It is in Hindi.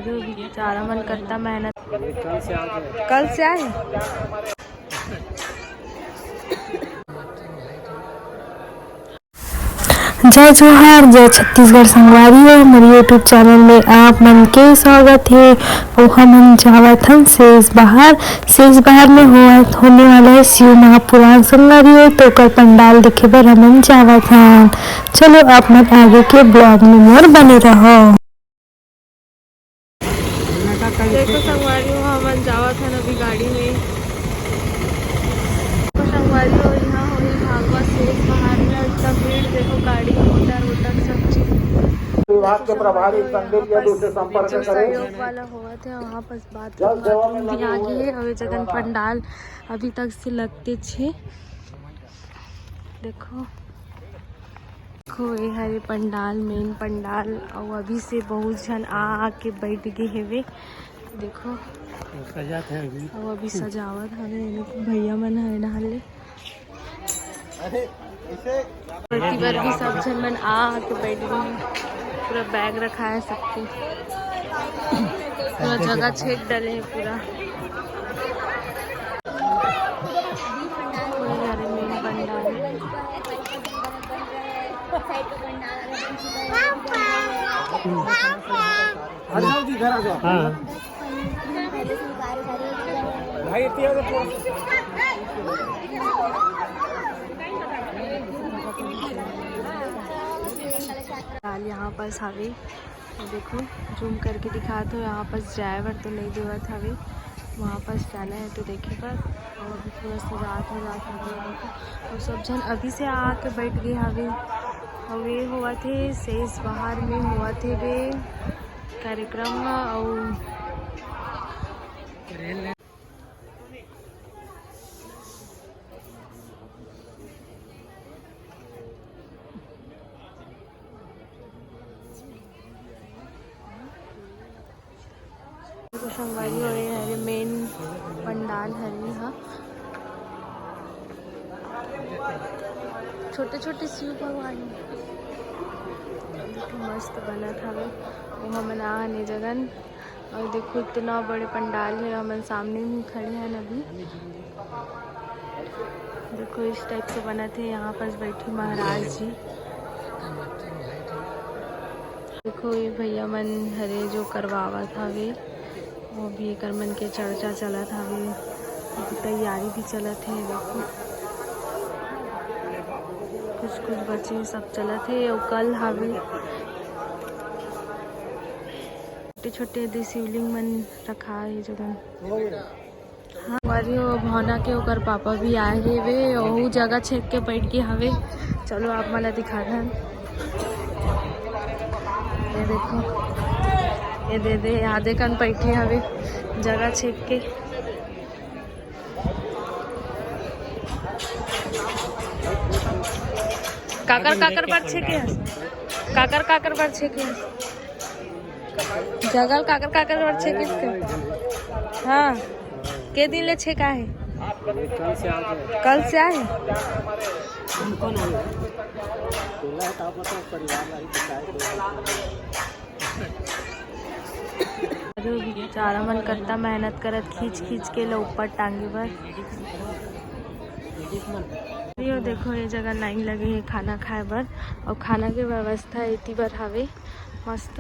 बेचारा मन करता मेहनत। कल से आए। जय जोहार, जय छत्तीसगढ़ संगवारी हो। मेरे यूट्यूब चैनल में आप मन के स्वागत है। और हम जावत हन शेष बहार में होने वाला है शिव महापुराण संगवारी हो, तो कर पंडाल देखे बर हम जावत हन। चलो आप मन आगे के ब्लॉग में मोर बने रहो। देखो संगवारी हो, हम जावत हन अभी गाड़ी में। संगवारी हो, यहाँ हो भागवत शेष बहार में इतना भीड़। देखो गाड़ी मोटर वोटर सब चीज विभाग के प्रभारी संदिग्ध यदि उसे संपर्क जो करे। सहयोग वाला हुआ था वहाँ पर बाथरूम भी आगे है। और जगन पंडाल अभी तक से लगते छे। देखो ये हरे पंडाल, मेन पंडाल। और अभी से बहुत जन आके बैठ गए हेवे। देखो सजात है अभी। और अभी सजावट हवे। भैया मन है नहाले बार भी सब जन मन आके बैठ गए हैं। पूरा बैग रखा है सबके, पूरा जगह छेक डाले है पूरा। मेन पंडाल यहाँ पर हवे। देखो जूम करके दिखाते हो। यहाँ पर ड्राइवर तो नहीं देवत हवे, वहाँ पर जाना है तो देखे पर। और अभी पूरा सजात हवे। और सब जन अभी से आके बैठ गए हवे हुआ थे शेष बहार में हुआ थे वे कार्यक्रम। और संगवारी हो रही है मेन पंडाल है। यहाँ छोटे छोटे शिव भगवान मस्त बना था वो हमन आने जगन। और देखो इतना बड़े पंडाल है, हमन सामने में खड़े हैं अभी। देखो इस टाइप से बना थे। यहाँ पर बैठी महाराज जी। देखो ये भैया मन हरे जो करवावा था वे, वो भी कर मन के चर्चा चला था वे। तैयारी भी चला थे। देखो कुछ बच्चे सब चला थे। और कल हवे छोटे छोटे शिवलिंग मन रखा है जगह। हाँ हमारी भावना के ओकर पापा भी आए हे वे। और जगह छेक के बैठ के हवे। चलो आप मला दिखा दें। ये देखो ये दे आधे कन बैठे हवे जगह छेक के। काकर बार छेके काकर बार छेके जगह काकर बार छेके। हाँ के दिन ले छेका है। कल से आए। बेचारा मन करता मेहनत करत खींच के ऊपर टांगे पर। ये देखो ये जगह लाइन लगी है खाना खाए बर। और खाना के व्यवस्था इतनी बार हवे मस्त।